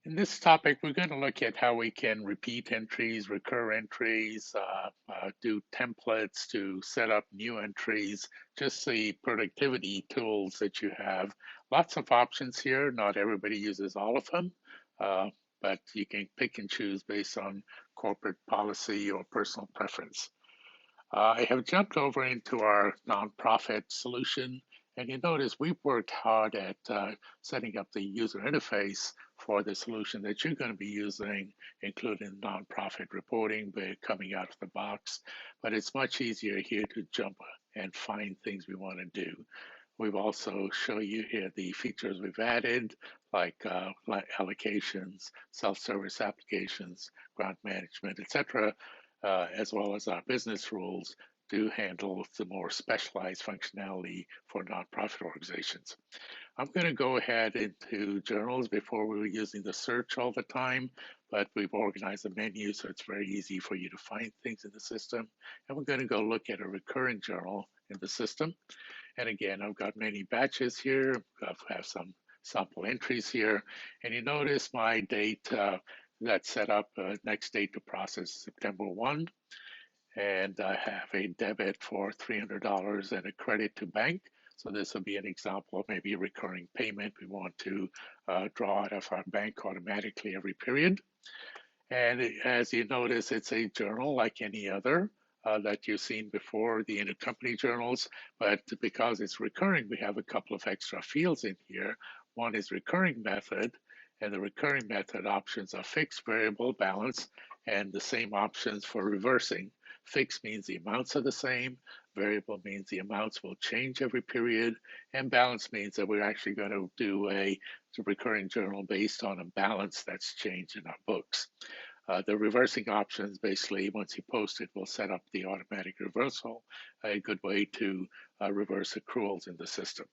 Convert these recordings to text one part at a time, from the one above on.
In this topic, we're going to look at how we can repeat entries, recur entries, do templates to set up new entries, just the productivity tools that you have. Lots of options here. Not everybody uses all of them, uh, but you can pick and choose based on corporate policy or personal preference. I have jumped over into our nonprofit solution, and you notice we've worked hard at setting up the user interface for the solution that you're going to be using, including nonprofit reporting coming out of the box. But it's much easier here to jump and find things we want to do. We've also show you here the features we've added, like allocations, self-service applications, grant management, etc., as well as our business rules to handle the more specialized functionality for nonprofit organizations. I'm going to go ahead into journals. Before we were using the search all the time, but we've organized the menu so it's very easy for you to find things in the system. And we're going to go look at a recurring journal in the system. And again, I've got many batches here. I have some sample entries here. And you notice my date that's set up, next date to process September 1. And I have a debit for $300 and a credit to bank. So this will be an example of maybe a recurring payment we want to draw out of our bank automatically every period. And as you notice, it's a journal like any other that you've seen before, the intercompany journals. But because it's recurring, we have a couple of extra fields in here. One is recurring method, and the recurring method options are fixed, variable, balance, and the same options for reversing. Fixed means the amounts are the same, variable means the amounts will change every period, and balance means that we're actually going to do a recurring journal based on a balance that's changed in our books. The reversing options, basically, once you post it, will set up the automatic reversal, a good way to reverse accruals in the system.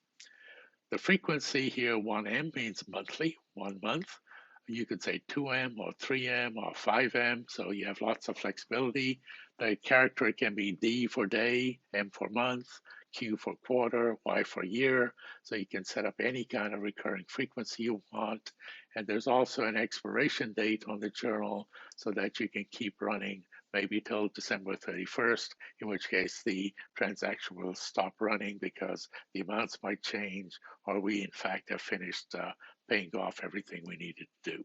The frequency here, 1M, means monthly, 1 month. You could say 2M or 3M or 5M, so you have lots of flexibility. The character can be D for day, M for month, Q for quarter, Y for year. So you can set up any kind of recurring frequency you want. And there's also an expiration date on the journal so that you can keep running maybe till December 31st, in which case the transaction will stop running because the amounts might change, or we in fact have finished paying off everything we needed to do.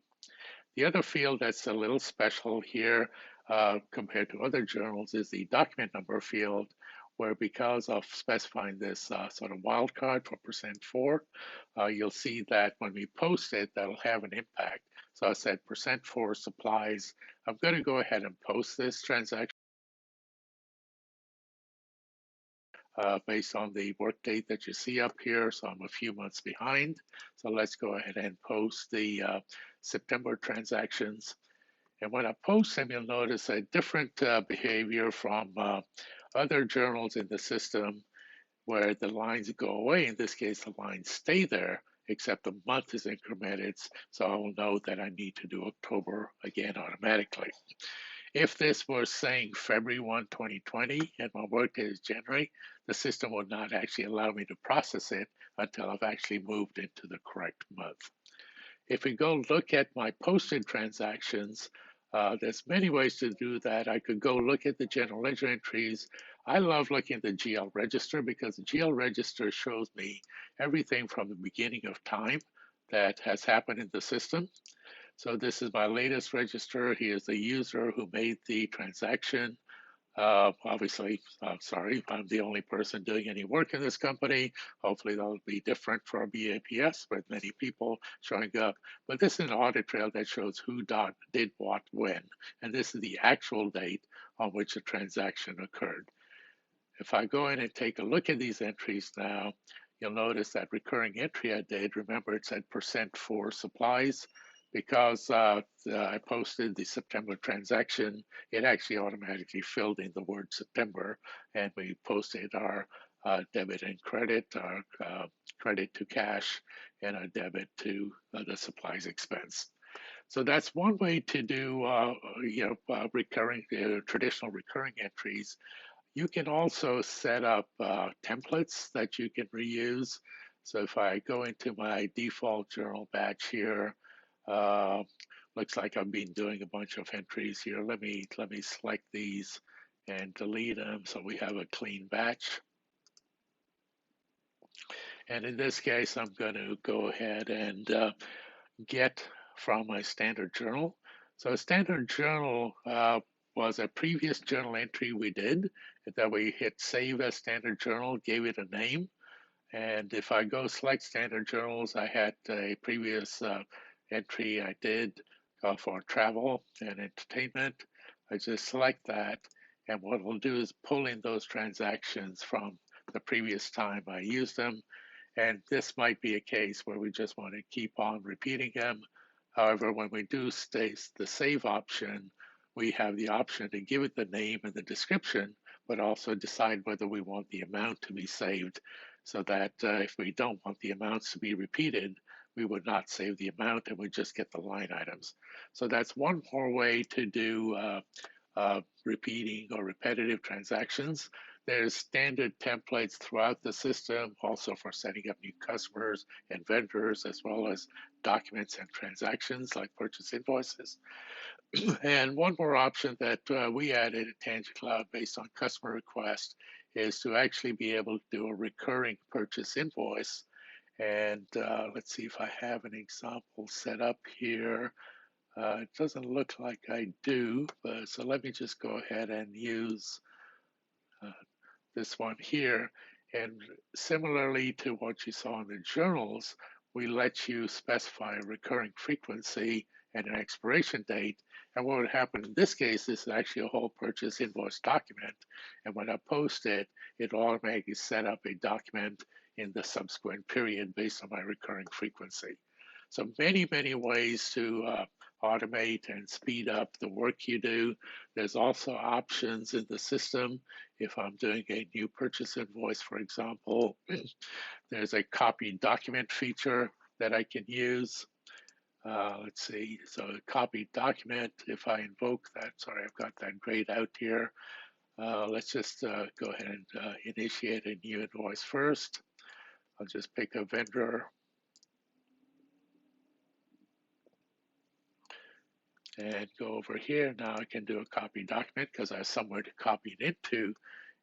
The other field that's a little special here compared to other journals is the document number field, where because of specifying this sort of wildcard for %4, you'll see that when we post it, that'll have an impact. So I said %4 supplies. I'm going to go ahead and post this transaction based on the work date that you see up here. So I'm a few months behind. So let's go ahead and post the September transactions. And when I post them, you'll notice a different behavior from other journals in the system where the lines go away. In this case, the lines stay there, except the month is incremented. So I will know that I need to do October again automatically. If this was saying February 1, 2020, and my workday is January, the system would not actually allow me to process it until I've actually moved into the correct month. If we go look at my posted transactions, there's many ways to do that. I could go look at the general ledger entries. I love looking at the GL register because the GL register shows me everything from the beginning of time that has happened in the system. So this is my latest register. Here's the user who made the transaction. Obviously, I'm sorry, I'm the only person doing any work in this company. Hopefully that'll be different for BAPS with many people showing up. But this is an audit trail that shows who did what when. And this is the actual date on which a transaction occurred. If I go in and take a look at these entries now, you'll notice that recurring entry I did, remember it said %4 supplies. Because I posted the September transaction, it actually automatically filled in the word September, and we posted our debit and credit, our credit to cash, and our debit to the supplies expense. So that's one way to do, recurring, traditional recurring entries. You can also set up templates that you can reuse. So if I go into my default journal batch here, Looks like I've been doing a bunch of entries here. Let me select these and delete them so we have a clean batch. And in this case, I'm going to go ahead and get from my standard journal. So a standard journal was a previous journal entry we did that we hit save as standard journal, gave it a name. And if I go select standard journals, I had a previous entry I did for travel and entertainment. I just select that. And what we'll do is pull in those transactions from the previous time I used them. And this might be a case where we just want to keep on repeating them. However, when we do the save option, we have the option to give it the name and the description, but also decide whether we want the amount to be saved, so that if we don't want the amounts to be repeated, we would not save the amount and we just get the line items. So that's one more way to do repeating or repetitive transactions. There's standard templates throughout the system, also for setting up new customers and vendors, as well as documents and transactions like purchase invoices. And one more option that we added at Tangicloud based on customer request is to actually be able to do a recurring purchase invoice. And let's see if I have an example set up here. It doesn't look like I do, but so let me just go ahead and use this one here. And similarly to what you saw in the journals, we let you specify a recurring frequency and an expiration date. And what would happen in this case, this is actually a whole purchase invoice document. And when I post it, it automatically set up a document in the subsequent period based on my recurring frequency. So many, many ways to automate and speed up the work you do. There's also options in the system. If I'm doing a new purchase invoice, for example, there's a copy document feature that I can use. Let's see, so a copy document, if I invoke that, sorry, I've got that grayed out here. Let's just go ahead and initiate a new invoice first. I'll just pick a vendor. And go over here. Now I can do a copy document because I have somewhere to copy it into.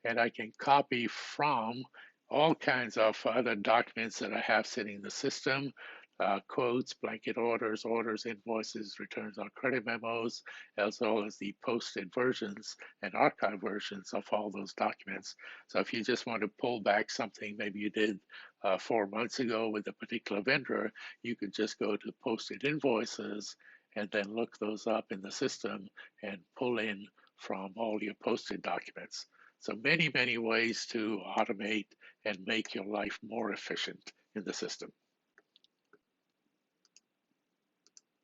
And I can copy from all kinds of other documents that I have sitting in the system, quotes, blanket orders, invoices, returns on credit memos, as well as the posted versions and archive versions of all those documents. So if you just want to pull back something maybe you did 4 months ago with a particular vendor, you could just go to posted invoices and then look those up in the system and pull in from all your posted documents. So many, many ways to automate and make your life more efficient in the system.